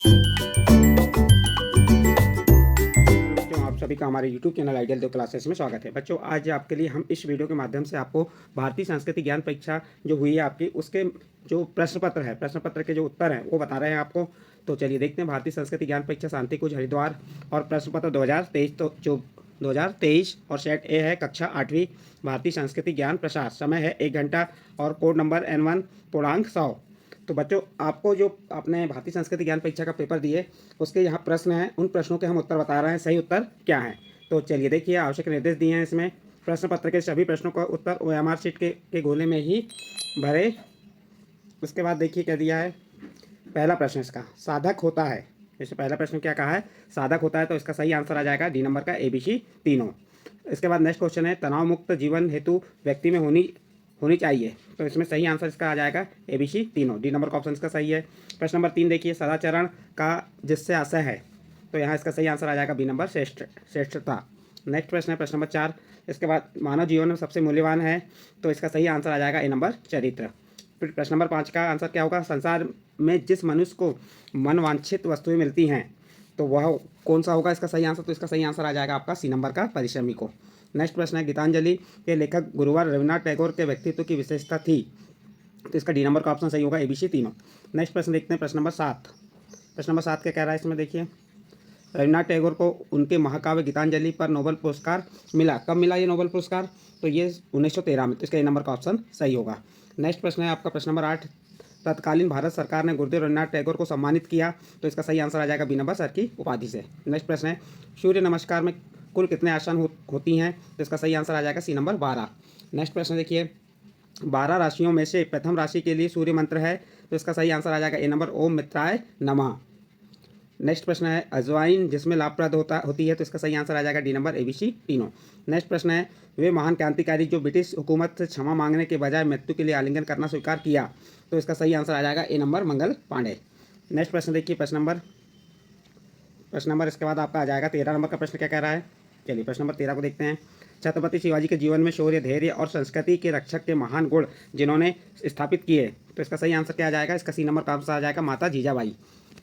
बच्चों, आप सभी का हमारे YouTube चैनल आइडियल देव क्लासेस में स्वागत है। बच्चों, आज आपके लिए हम इस वीडियो के माध्यम से आपको भारतीय संस्कृति ज्ञान परीक्षा जो हुई है आपकी, उसके जो प्रश्न पत्र है, प्रश्न पत्र के जो उत्तर हैं वो बता रहे हैं आपको। तो चलिए देखते हैं भारतीय संस्कृति ज्ञान परीक्षा शांति कुंज हरिद्वार और प्रश्न पत्र 2023 तो जो 2023 और सेट ए है कक्षा 8वीं भारतीय संस्कृति ज्ञान प्रसार। समय है 1 घंटा और कोड नंबर N1 पूर्णांक 100। तो बच्चों, आपको जो आपने भारतीय संस्कृति ज्ञान परीक्षा का पेपर दिए उसके यहाँ प्रश्न हैं, उन प्रश्नों के हम उत्तर बता रहे हैं, सही उत्तर क्या है। तो चलिए देखिए, आवश्यक निर्देश दिए हैं इसमें। प्रश्न पत्र के सभी प्रश्नों का उत्तर OMR शीट के गोले में ही भरे। उसके बाद देखिए क्या दिया है। पहला प्रश्न इसका साधक होता है। जैसे पहला प्रश्न क्या कहा है, साधक होता है, तो इसका सही आंसर आ जाएगा डी नंबर का ABC तीनों। इसके बाद नेक्स्ट क्वेश्चन है तनाव मुक्त जीवन हेतु व्यक्ति में होनी चाहिए, तो इसमें सही आंसर इसका आ जाएगा ABC तीनों, डी नंबर का ऑप्शन इसका सही है। प्रश्न नंबर 3 देखिए, सदाचरण का जिससे आशय है, तो यहाँ इसका सही आंसर आ जाएगा बी नंबर श्रेष्ठता। नेक्स्ट प्रश्न है प्रश्न नंबर 4, इसके बाद मानव जीवन में सबसे मूल्यवान है, तो इसका सही आंसर आ जाएगा ए नंबर चरित्र। फिर प्रश्न नंबर 5 का आंसर क्या होगा, संसार में जिस मनुष्य को मनवांछित वस्तुएं मिलती हैं तो वह कौन सा होगा इसका सही आंसर, तो इसका सही आंसर आ जाएगा आपका सी नंबर का परिश्रमी को। नेक्स्ट प्रश्न है गीतांजलि के लेखक गुरुवर रविन्द्रनाथ टैगोर के व्यक्तित्व की विशेषता थी, तो इसका डी नंबर का ऑप्शन सही होगा ABC तीनों। नेक्स्ट प्रश्न देखते हैं प्रश्न नंबर 7। प्रश्न नंबर 7 क्या कह रहा है इसमें देखिए, रविन्द्रनाथ टैगोर को उनके महाकाव्य गीतांजलि पर नोबेल पुरस्कार मिला, कब मिला ये नोबेल पुरस्कार, तो ये 1913 में, तो इसका ए नंबर का ऑप्शन सही होगा। नेक्स्ट प्रश्न है आपका प्रश्न नंबर 8, तत्कालीन भारत सरकार ने गुरुदेव रविन्द्रनाथ टैगोर को सम्मानित किया, तो इसका सही आंसर आ जाएगा बी नंबर सर की उपाधि से। नेक्स्ट प्रश्न है सूर्य नमस्कार में कुल कितने आसन होती हैं, तो इसका सही आंसर आ जाएगा सी नंबर 12। नेक्स्ट प्रश्न देखिए, 12 राशियों में से प्रथम राशि के लिए सूर्य मंत्र है, तो इसका सही आंसर आ जाएगा ए नंबर ओम मित्राय नमः। नेक्स्ट प्रश्न है अजवाइन जिसमें लाभप्रद होती है, तो इसका सही आंसर आ जाएगा डी नंबर ABC तीनों। नेक्स्ट प्रश्न है वे महान क्रांतिकारी जो ब्रिटिश हुकूमत से क्षमा मांगने के बजाय मृत्यु के लिए आलिंगन करना स्वीकार किया, तो इसका सही आंसर आ जाएगा ए नंबर मंगल पांडे। नेक्स्ट प्रश्न देखिए प्रश्न नंबर इसके बाद आपका आ जाएगा 13 नंबर का प्रश्न क्या कह रहा है। चलिए प्रश्न नंबर 13 को देखते हैं। छत्रपति शिवाजी के जीवन में शौर्य, धैर्य और संस्कृति के रक्षक के महान गुण जिन्होंने स्थापित किए, तो इसका सही आंसर क्या आ जाएगा, इसका सी नंबर का आंसर आ जाएगा माता जीजाबाई।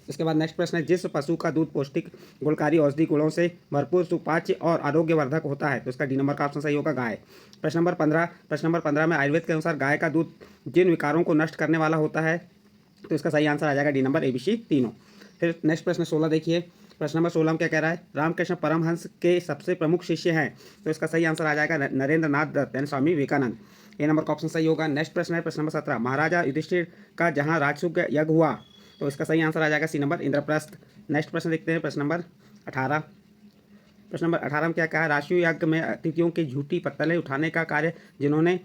इसके बाद नेक्स्ट प्रश्न है जिस पशु का दूध पौष्टिक गुणकारी औषधि गुणों से भरपूर सुपाच्य और आरोग्यवर्धक होता है, तो इसका डी नंबर का ऑप्शन सही होगा गाय। प्रश्न नंबर 15 में आयुर्वेद के अनुसार गाय का दूध जिन विकारों को नष्ट करने वाला होता है, तो इसका सही आंसर आ जाएगा डी नंबर ABC तीनों। फिर नेक्स्ट प्रश्न 16 देखिए, प्रश्न नंबर 16 में क्या कह रहा है, रामकृष्ण परमहंस के सबसे प्रमुख शिष्य हैं, तो इसका सही आंसर आ जाएगा नरेंद्र नाथ दत्त यानी स्वामी विवेकानंद, ए नंबर का ऑप्शन सही होगा। नेक्स्ट प्रश्न है प्रश्न नंबर 17, महाराजा युधिष्ठिर का जहां राजसूय यज्ञ हुआ, तो इसका सही आंसर आ जाएगा सी नंबर इंद्रप्रस्थ। नेक्स्ट प्रश्न देखते हैं प्रश्न नंबर 18। प्रश्न नंबर 18 में क्या कहा, राष्ट्रीय यज्ञ में अतिथियों की झूठी पत्तलें उठाने का कार्य जिन्होंने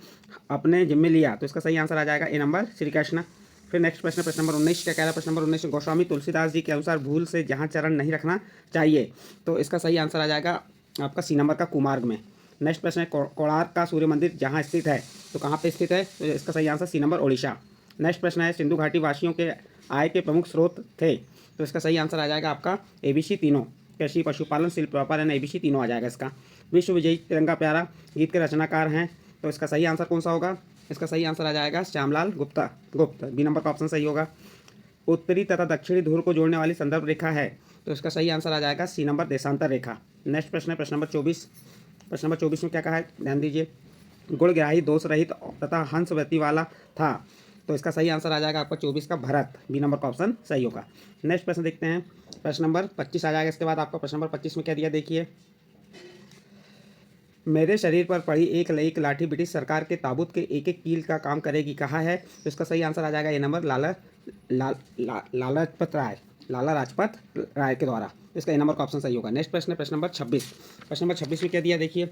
अपने जिम्मे लिया, तो इसका सही आंसर आ जाएगा ए नंबर श्री कृष्ण। फिर नेक्स्ट प्रश्न नंबर 19 क्या कह रहा है, प्रश्न नंबर 19 गोस्वामी तुलसीदास जी के अनुसार भूल से जहाँ चरण नहीं रखना चाहिए, तो इसका सही आंसर आ जाएगा आपका सी नंबर का कुमार्ग में। नेक्स्ट प्रश्न है कोणार्क का सूर्य मंदिर जहाँ स्थित है, तो कहाँ पे स्थित है, तो इसका सही answer C number Odisha. Next प्रश्न है सिंधु घाटी वासियों के आय के प्रमुख स्रोत थे, तो इसका सही आंसर आ जाएगा आपका ABC तीनों, कृषि पशुपालन शिल्प व्यापार यानी ABC तीनों आ जाएगा इसका। विश्व विजयी तिरंगा प्यारा गीत के रचनाकार हैं, तो इसका सही आंसर कौन सा होगा, इसका सही आंसर आ जाएगा श्यामलाल गुप्त, बी नंबर का ऑप्शन सही होगा। उत्तरी तथा दक्षिणी ध्रुव को जोड़ने वाली संदर्भ रेखा है, तो इसका सही आंसर आ जाएगा सी नंबर देशांतर रेखा। नेक्स्ट प्रश्न है प्रश्न नंबर 24। प्रश्न नंबर 24 में क्या कहा है, ध्यान दीजिए, गुणग्राही दोष रहित तथा हंस व्यक्ति वाला था, तो इसका सही आंसर आ जाएगा आपका 24 का भरत, बी नंबर का ऑप्शन सही होगा। नेक्स्ट प्रश्न देखते हैं प्रश्न नंबर 25 आ जाएगा इसके बाद आपका। प्रश्न नंबर 25 में क्या दिया देखिए, मेरे शरीर पर पड़ी एक एक लाठी ब्रिटिश सरकार के ताबूत के एक कील का काम करेगी कहा है, तो इसका सही आंसर आ जाएगा ए नंबर लाला राजपत राय के द्वारा, इसका ए नंबर का ऑप्शन सही होगा। नेक्स्ट प्रश्न है प्रश्न नंबर 26। प्रश्न नंबर 26 में क्या दिया देखिए,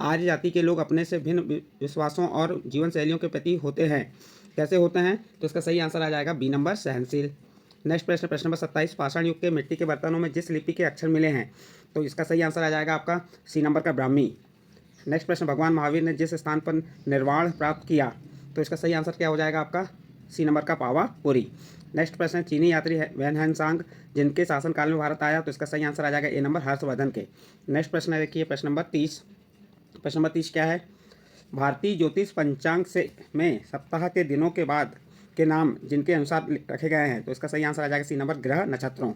आर्य जाति के लोग अपने से भिन्न विश्वासों और जीवन शैलियों के प्रति होते हैं, कैसे होते हैं, तो इसका सही आंसर आ जाएगा बी नंबर सहनशील। नेक्स्ट प्रश्न प्रश्न नंबर 27, पाषाण युग के मिट्टी के बर्तनों में जिस लिपि के अक्षर मिले हैं, तो इसका सही आंसर आ जाएगा आपका सी नंबर का ब्राह्मी। नेक्स्ट प्रश्न भगवान महावीर ने जिस स्थान पर निर्वाण प्राप्त किया, तो इसका सही आंसर क्या हो जाएगा आपका सी नंबर का पावापुरी। नेक्स्ट प्रश्न है चीनी यात्री वैन हेनसांग जिनके शासनकाल में भारत आया, तो इसका सही आंसर आ जाएगा ए नंबर हर्षवर्धन के। नेक्स्ट प्रश्न है देखिए प्रश्न नंबर 30। प्रश्न नंबर 30 क्या है, भारतीय ज्योतिष पंचांग से में सप्ताह के दिनों के बाद के नाम जिनके अनुसार रखे गए हैं, तो इसका सही आंसर आ जाएगा सी नंबर ग्रह नक्षत्रों।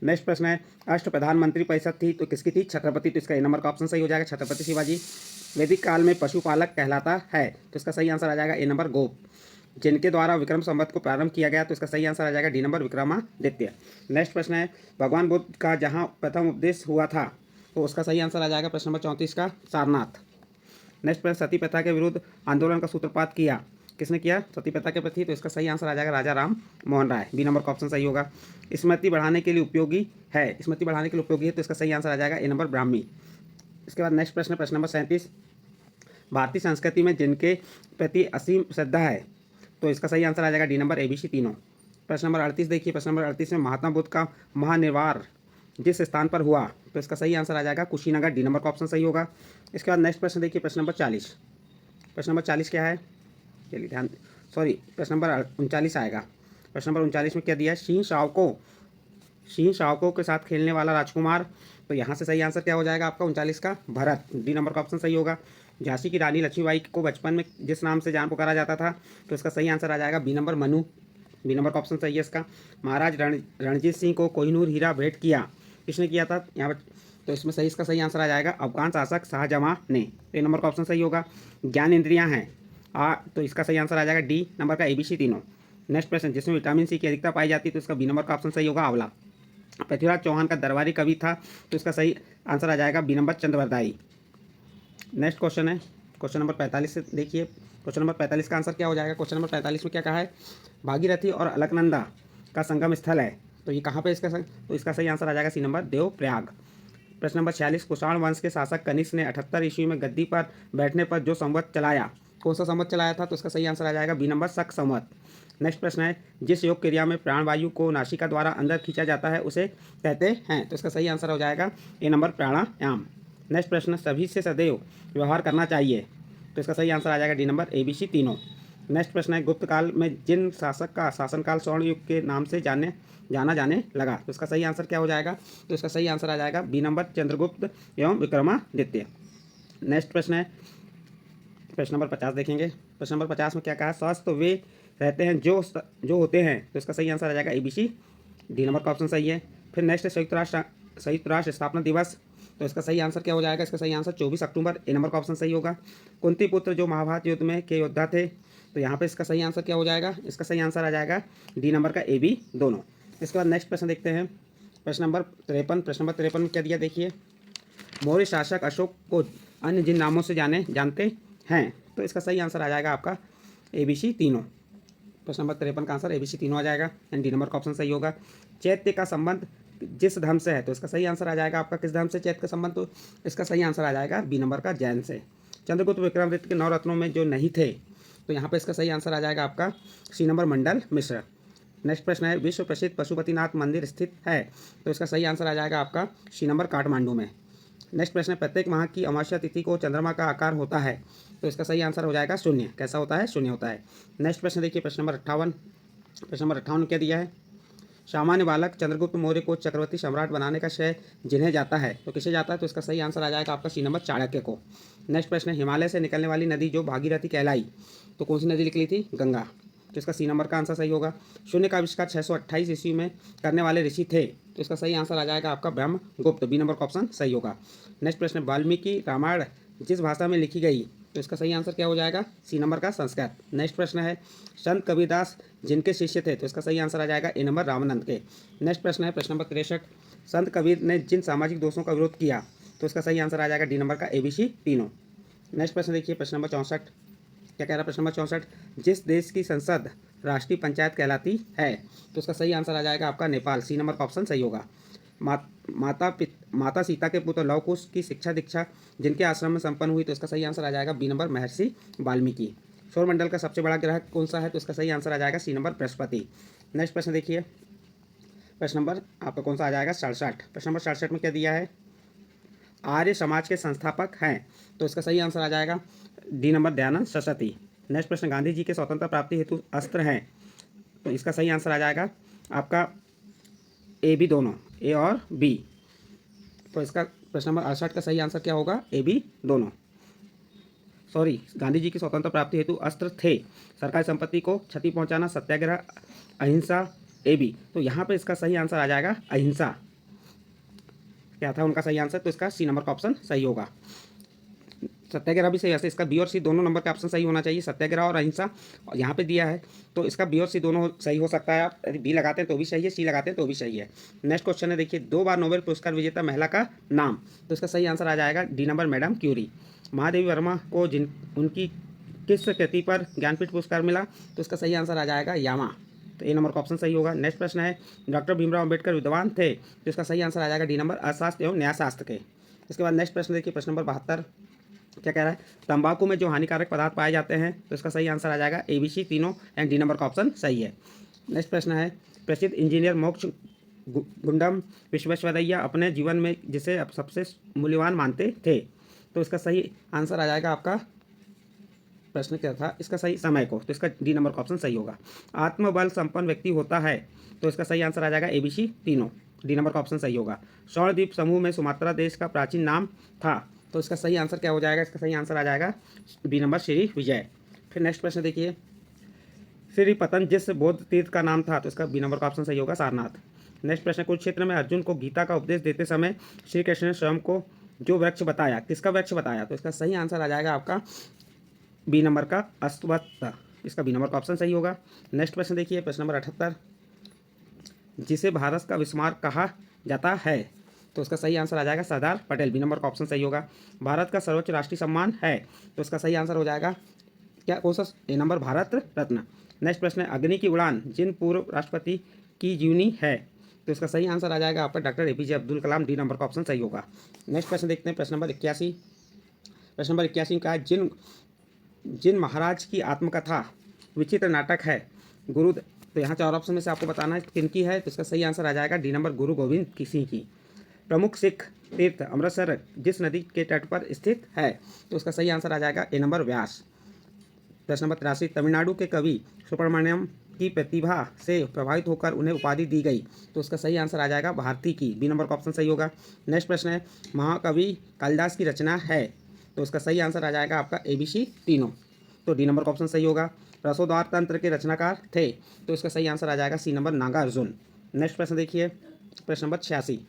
नेक्स्ट प्रश्न है, अष्ट प्रधानमंत्री परिषद थी तो किसकी थी? छत्रपति। तो इसका ए नंबर का ऑप्शन सही हो जाएगा, छत्रपति शिवाजी। वैदिक काल में पशुपालक कहलाता है, तो इसका सही आंसर आ जाएगा ए नंबर गोप। जिनके द्वारा विक्रम संवत को प्रारंभ किया गया, तो इसका सही आंसर आ जाएगा डी नंबर विक्रमादित्य। नेक्स्ट प्रश्न है, भगवान बुद्ध का जहाँ प्रथम उपदेश हुआ था, तो उसका सही आंसर आ जाएगा प्रश्न नंबर 34 का सारनाथ। नेक्स्ट प्रश्न, सती प्रथा के विरुद्ध आंदोलन का सूत्रपात किया, किसने किया? सती प्रथा के प्रति। तो इसका सही आंसर आ जाएगा राजा राम मोहन राय, बी नंबर का ऑप्शन सही होगा। स्मृति बढ़ाने के लिए उपयोगी है, स्मृति बढ़ाने के लिए उपयोगी है, तो इसका सही आंसर आ जाएगा ए नंबर ब्राह्मी। इसके बाद नेक्स्ट प्रश्न, प्रश्न नंबर 37, भारतीय संस्कृति में जिनके प्रति असीम श्रद्धा है, तो इसका सही आंसर आ जाएगा डी नंबर ABC तीनों। प्रश्न नंबर 38 देखिए, प्रश्न नंबर 38 में महात्मा बुद्ध का महानिर्वाण जिस स्थान पर हुआ, तो इसका सही आंसर आ जाएगा कुशीनगर, डी नंबर का ऑप्शन सही होगा। इसके बाद नेक्स्ट प्रश्न देखिए, प्रश्न नंबर 40। प्रश्न नंबर 40 क्या है? चलिए ध्यान, सॉरी प्रश्न नंबर 39 आएगा। प्रश्न नंबर 39 में क्या दिया है? सिंह शावकों के साथ खेलने वाला राजकुमार, तो यहाँ से सही आंसर क्या हो जाएगा आपका 39 का? भरत, डी नंबर का ऑप्शन सही होगा। झांसी की रानी लक्ष्मीबाई को बचपन में जिस नाम से जान पुकारा जाता था, तो इसका सही आंसर आ जाएगा B number Manu, B number का ऑप्शन सही है इसका। महाराज रणजीत सिंह को कोहिनूर हीरा भेंट किया, किसने किया था यहाँ पर? तो इसमें सही, इसका सही आंसर आ जाएगा अफगान शासक शाहजहां ने, तो ए नंबर का ऑप्शन सही होगा। ज्ञान इंद्रियां हैं तो इसका सही आंसर आ जाएगा डी नंबर का ABC तीनों। नेक्स्ट प्रश्न, जिसमें विटामिन सी की अधिकता पाई जाती है, तो इसका बी नंबर का ऑप्शन सही होगा आंवला। पृथ्वीराज चौहान का दरबारी कवि था, तो इसका सही आंसर आ जाएगा B number Chandravardai. Next question है क्वेश्चन नंबर 45 से देखिए, क्वेश्चन नंबर 45 का आंसर क्या हो जाएगा? क्वेश्चन नंबर 45 में क्या कहा है? भागीरथी और अलकनंदा का संगम स्थल है, तो ये कहाँ पे इसका तो इसका सही आंसर आ जाएगा सी नंबर देवप्रयाग। प्रश्न नंबर 46, कुषाण वंश के शासक कनिष्क ने 78 ईस्वी में गद्दी पर बैठने पर जो संवत चलाया, कौन सा संवत चलाया था? तो इसका सही आंसर आ जाएगा बी नंबर शक संवत। नेक्स्ट प्रश्न है, जिस योग क्रिया में प्राणवायु को नासिका द्वारा अंदर खींचा जाता है उसे कहते हैं, तो इसका सही आंसर हो जाएगा ए नंबर प्राणायाम। नेक्स्ट प्रश्न, सभी से सदैव व्यवहार करना चाहिए, तो इसका सही आंसर आ जाएगा डी नंबर ABC तीनों। नेक्स्ट प्रश्न है, गुप्त काल में जिन शासक का शासनकाल स्वर्ण युग के नाम से जाना जाने लगा, तो इसका सही आंसर क्या हो जाएगा? तो इसका सही आंसर आ जाएगा बी नंबर चंद्रगुप्त एवं विक्रमादित्य। नेक्स्ट प्रश्न है प्रश्न नंबर 50 देखेंगे। प्रश्न नंबर 50 में क्या कहा? स्वस्थ तो वे रहते हैं जो होते हैं, तो इसका सही आंसर आ जाएगा ABC, डी नंबर का ऑप्शन सही है। फिर नेक्स्ट है संयुक्त राष्ट्र स्थापना दिवस, तो इसका सही आंसर क्या हो जाएगा? इसका सही आंसर 24 अक्टूबर, ए नंबर का ऑप्शन सही होगा। कुंती पुत्र जो महाभारत युद्ध में के योद्धा थे, तो यहाँ पे इसका सही आंसर क्या हो जाएगा? इसका सही आंसर आ जाएगा डी नंबर का AB दोनों। इसके बाद नेक्स्ट प्रश्न देखते हैं, प्रश्न नंबर 53। प्रश्न नंबर 53 में क्या दिया देखिए, मौर्य शासक अशोक को अन्य जिन नामों से जानते हैं, तो इसका सही आंसर आ जाएगा आपका ABC तीनों। प्रश्न नंबर 53 का आंसर ABC तीनों आ जाएगा, एंड डी नंबर का ऑप्शन सही होगा। चैत्य का संबंध जिस धर्म से है, तो इसका सही आंसर आ जाएगा आपका किस धर्म से चैत्य का संबंध? तो इसका सही आंसर आ जाएगा बी नंबर का जैन से। चंद्रगुप्त विक्रमादित्य के 9 रत्नों में जो नहीं थे, तो यहाँ पे इसका सही आंसर आ जाएगा आपका सी नंबर मंडल मिश्र। नेक्स्ट प्रश्न है, विश्व प्रसिद्ध पशुपतिनाथ मंदिर स्थित है, तो इसका सही आंसर आ जाएगा आपका सी नंबर काठमांडू में। नेक्स्ट प्रश्न है, प्रत्येक माह की अमावस्या तिथि को चंद्रमा का आकार होता है, तो इसका सही आंसर हो जाएगा शून्य। कैसा होता है? शून्य होता है। नेक्स्ट प्रश्न देखिए, प्रश्न नंबर 58। प्रश्न नंबर 58 क्या दिया है? सामान्य बालक चंद्रगुप्त मौर्य को चक्रवर्ती सम्राट बनाने का श्रेय जिन्हें जाता है, तो किसे जाता है? तो इसका सही आंसर आ जाएगा आपका सी नंबर चाणक्य को। नेक्स्ट प्रश्न है, हिमालय से निकलने वाली नदी जो भागीरथी कहलाई, तो कौन सी नदी निकली थी? गंगा, तो इसका सी नंबर का आंसर सही होगा। शून्य का आविष्कार 628 ईस्वी में करने वाले ऋषि थे, तो इसका सही आंसर आ जाएगा आपका ब्रह्मगुप्त, बी नंबर का ऑप्शन सही होगा। नेक्स्ट प्रश्न, वाल्मीकि रामायण जिस भाषा में लिखी गई, तो इसका सही आंसर क्या हो जाएगा? सी नंबर का संस्कृत। नेक्स्ट प्रश्न है, संत कबीरदास जिनके शिष्य थे, तो इसका सही आंसर आ जाएगा ए नंबर रामानंद के। नेक्स्ट प्रश्न है प्रश्न नंबर 63, संत कबीर ने जिन सामाजिक दोषों का विरोध किया, तो इसका सही आंसर आ जाएगा डी नंबर का ABC तीनों। नेक्स्ट प्रश्न देखिए, प्रश्न नंबर 64 क्या कह रहा है? प्रश्न नंबर 64, जिस देश की संसद राष्ट्रीय पंचायत कहलाती है, तो इसका सही आंसर आ जाएगा आपका नेपाल, सी नंबर का ऑप्शन सही होगा। माता सीता के पुत्र लव कुश की शिक्षा दीक्षा जिनके आश्रम में संपन्न हुई, तो इसका सही आंसर आ जाएगा बी नंबर महर्षि वाल्मीकि। सौरमंडल का सबसे बड़ा ग्रह कौन सा है, तो इसका सही आंसर आ जाएगा सी नंबर बृहस्पति। नेक्स्ट प्रश्न देखिए, प्रश्न नंबर आपका कौन सा आ जाएगा? 67। प्रश्न नंबर 67 में क्या दिया है? आर्य समाज के संस्थापक हैं, तो इसका सही आंसर आ जाएगा D number Dayanand Saraswati. Next प्रश्न, गांधी जी के स्वतंत्रता प्राप्ति हेतु अस्त्र हैं, तो इसका सही आंसर आ जाएगा आपका AB दोनों, A और B। तो इसका प्रश्न नंबर 68 का सही आंसर क्या होगा? AB दोनों। गांधी जी की स्वतंत्रता प्राप्ति हेतु अस्त्र थे। सरकारी संपत्ति को क्षति पहुंचाना, सत्याग्रह, अहिंसा, ए बी। तो यहाँ पे इसका सही आंसर आ जाएगा अहिंसा। क्या था उनका सही आंसर? तो इसका सी नंबर का ऑप्शन सही होगा। सत्याग्रह भी सही, ऐसे इसका बी और सी दोनों नंबर का ऑप्शन सही होना चाहिए, सत्याग्रह और अहिंसा। और यहाँ पे दिया है तो इसका बी और सी दोनों सही हो सकता है। आप यदि बी लगाते हैं तो भी सही है, सी लगाते हैं तो भी सही है। नेक्स्ट क्वेश्चन है, देखिए 2 बार नोबेल पुरस्कार विजेता महिला का नाम। तो इसका सही आंसर आ जाएगा D number, madam Curie. Mahadevi Verma को उनकी किस कृति पर ज्ञानपीठ पुरस्कार मिला? तो इसका सही आंसर आ जाएगा यामा। तो ए नंबर का ऑप्शन सही होगा। नेक्स्ट प्रश्न है, डॉक्टर भीमराव अम्बेडकर विद्वान थे। तो इसका सही आंसर आ जाएगा डी नंबर, अर्थशास्त्र एवं न्यायशास्त्र के। इसके बाद नेक्स्ट प्रश्न देखिए, प्रश्न नंबर 72 क्या कह रहा है? तंबाकू में जो हानिकारक पदार्थ पाए जाते हैं। तो इसका सही आंसर आ जाएगा ए बी सी तीनों, एंड डी नंबर का ऑप्शन सही है। नेक्स्ट प्रश्न है, प्रसिद्ध इंजीनियर मोक्ष गुंडम विश्वेश्वरैया अपने जीवन में जिसे अब सबसे मूल्यवान मानते थे। तो इसका सही आंसर आ जाएगा आपका, प्रश्न क्या था इसका सही, समय को। तो इसका डी नंबर का ऑप्शन सही होगा। आत्मबल संपन्न व्यक्ति होता है। तो इसका सही आंसर आ जाएगा ए बी सी तीनों, डी नंबर का ऑप्शन सही होगा। स्वर्णद्वीप समूह में सुमात्रा देश का प्राचीन नाम था। तो इसका सही आंसर क्या हो जाएगा? इसका सही आंसर आ जाएगा बी नंबर, श्री विजय। फिर नेक्स्ट प्रश्न देखिए, श्री पतन जिस बौद्ध तीर्थ का नाम था। तो इसका बी नंबर का ऑप्शन सही होगा, सारनाथ। नेक्स्ट प्रश्न, कुरुक्षेत्र में अर्जुन को गीता का उपदेश देते समय श्री कृष्ण ने स्वयं को जो वृक्ष बताया, किसका वृक्ष बताया? तो इसका सही आंसर आ जाएगा आपका बी नंबर का, अश्वत्थ। इसका बी नंबर का ऑप्शन सही होगा। नेक्स्ट प्रश्न देखिए, प्रश्न नंबर 78, जिसे भारत का विस्मार कहा जाता है। तो इसका सही आंसर आ जाएगा सरदार पटेल, बी नंबर का ऑप्शन सही होगा। भारत का सर्वोच्च राष्ट्रीय सम्मान है। तो इसका सही आंसर हो जाएगा क्या, कौन सा? ए नंबर, भारत रत्न। नेक्स्ट प्रश्न है, अग्नि की उड़ान जिन पूर्व राष्ट्रपति की जीवनी है। तो इसका सही आंसर आ जाएगा आपका doctor APJ Abdul Kalam, D number का ऑप्शन सही होगा। नेक्स्ट प्रश्न देखते हैं, प्रश्न नंबर 81। प्रश्न नंबर 81 का है, जिन महाराज की आत्मकथा विचित्र नाटक है गुरु। तो यहाँ 4 ऑप्शन में से आपको बताना है किनकी है। तो इसका सही आंसर आ जाएगा डी नंबर, गुरु गोविंद सिंह की। प्रमुख सिख तीर्थ अमृतसर जिस नदी के तट पर स्थित है। तो उसका सही आंसर आ जाएगा ए नंबर, व्यास। प्रश्न नंबर 83, तमिलनाडु के कवि सुब्रमण्यम की प्रतिभा से प्रभावित होकर उन्हें उपाधि दी गई। तो उसका सही आंसर आ जाएगा भारती की, बी नंबर का ऑप्शन सही होगा। नेक्स्ट प्रश्न है, महाकवि कालिदास की रचना है। तो उसका सही आंसर आ जाएगा आपका ABC तीनों। तो डी नंबर का ऑप्शन सही होगा। रसोद्वार तंत्र के रचनाकार थे। तो इसका सही आंसर आ जाएगा सी नंबर, नागार्जुन। नेक्स्ट प्रश्न देखिए, प्रश्न नंबर 86।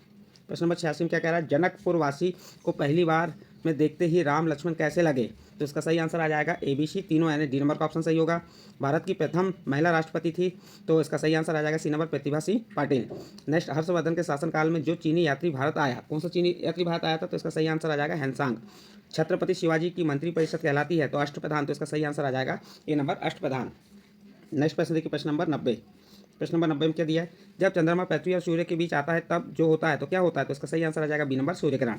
प्रश्न नंबर 86 में क्या कह रहा है, जनकपुर वासी को पहली बार में देखते ही राम लक्ष्मण कैसे लगे। तो इसका सही आंसर आ जाएगा ABC तीनों, यानी डी नंबर का ऑप्शन सही होगा। भारत की प्रथम महिला राष्ट्रपति थी। तो इसका सही आंसर आ जाएगा सी नंबर, प्रतिभा सिंह पाटिल। नेक्स्ट, हर्षवर्धन के शासनकाल में जो चीनी यात्री भारत आया, कौन सा चीनी यात्री भारत आया था? तो इसका सही आंसर आ जाएगा हैंसांग। छत्रपति शिवाजी की मंत्री परिषद कहलाती है। तो अष्टप्रधान। तो इसका सही आंसर आ जाएगा ए नंबर, अष्टप्रधान। नेक्स्ट प्रश्न देखिए, प्रश्न नंबर 90। प्रश्न नंबर 90 में क्या दिया है, जब चंद्रमा पृथ्वी और सूर्य के बीच आता है तब जो होता है तो क्या होता है? तो इसका सही आंसर आ जाएगा बी नंबर, सूर्यग्रहण।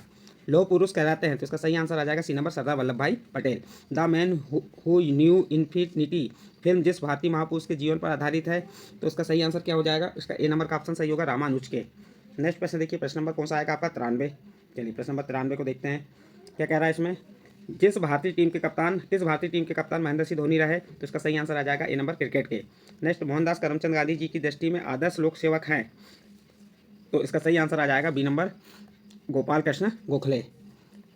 लोह पुरुष कहलाते हैं। तो इसका सही आंसर आ जाएगा सी नंबर, सरदार वल्लभ भाई Patel. The man who knew infinity film जिस भारतीय महापुरुष के जीवन पर आधारित है। तो इसका सही आंसर क्या हो जाएगा? इसका ए नंबर का ऑप्शन सही होगा, रामानुज के। नेक्स्ट प्रश्न देखिए, प्रश्न नंबर कौन सा आएगा आपका? 93। चलिए प्रश्न नंबर 93 को देखते हैं, क्या कह रहा है इसमें, किस भारतीय टीम के कप्तान महेंद्र सिंह धोनी रहे। तो इसका सही आंसर आ जाएगा ए नंबर, क्रिकेट के। नेक्स्ट, मोहनदास करमचंद गांधी जी की दृष्टि में आदर्श लोक सेवक हैं। तो इसका सही आंसर आ जाएगा बी नंबर, गोपाल कृष्ण गोखले।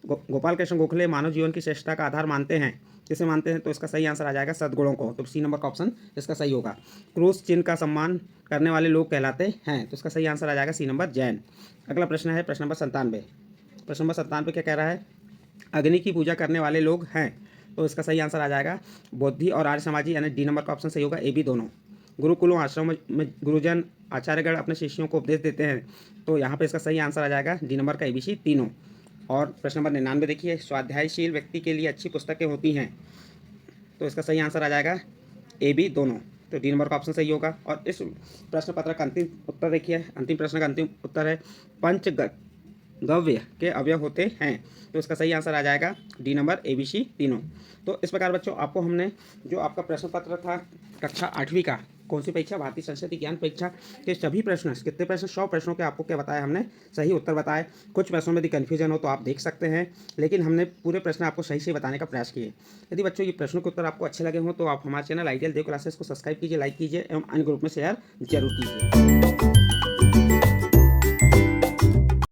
गोपाल कृष्ण गोखले मानव जीवन की श्रेष्ठता का आधार मानते हैं। किसे मानते हैं? तो इसका सही आंसर आ जाएगा सद्गुणों को। तो सी नंबर का ऑप्शन इसका सही होगा। क्रूस चिन्ह का सम्मान करने वाले लोग कहलाते हैं। तो इसका सही आंसर आ जाएगा सी नंबर, जैन। अगला प्रश्न है प्रश्न नंबर 97। प्रश्न नंबर 97 क्या कह रहा है, अग्नि की पूजा करने वाले लोग हैं। तो इसका सही आंसर आ जाएगा बौद्धि और आर्य समाजी, यानी डी नंबर का ऑप्शन सही होगा, ए बी दोनों। गुरुकुलों आश्रमों में गुरुजन आचार्यगण अपने शिष्यों को उपदेश देते हैं। तो यहाँ पे इसका सही आंसर आ जाएगा डी नंबर का ABC तीनों। और प्रश्न नंबर 99 देखिए, स्वाध्यायशील व्यक्ति के लिए अच्छी पुस्तकें होती हैं। तो इसका सही आंसर आ जाएगा AB दोनों। तो डी नंबर का ऑप्शन सही होगा। और इस प्रश्न पत्र का अंतिम उत्तर देखिए, अंतिम प्रश्न का अंतिम उत्तर है पंचगव्य के अवयव होते हैं। तो इसका सही आंसर आ जाएगा डी नंबर ABC तीनों। तो इस प्रकार बच्चों आपको हमने जो आपका प्रश्न पत्र था कक्षा 8वीं का, कौन सी परीक्षा, भारतीय संस्कृति ज्ञान परीक्षा के सभी प्रश्न, कितने प्रश्न, 100 प्रश्नों के आपको क्या बताया हमने, सही उत्तर बताए। कुछ प्रश्नों में यदि कन्फ्यूजन हो तो आप देख सकते हैं, लेकिन हमने पूरे प्रश्न आपको सही से बताने का प्रयास किए। यदि बच्चों ये प्रश्नों के उत्तर आपको अच्छे लगे हों तो आप हमारे चैनल आइडियल देव क्लासेस को सब्सक्राइब कीजिए, लाइक कीजिए एवं अन्य ग्रुप में शेयर जरूर कीजिए।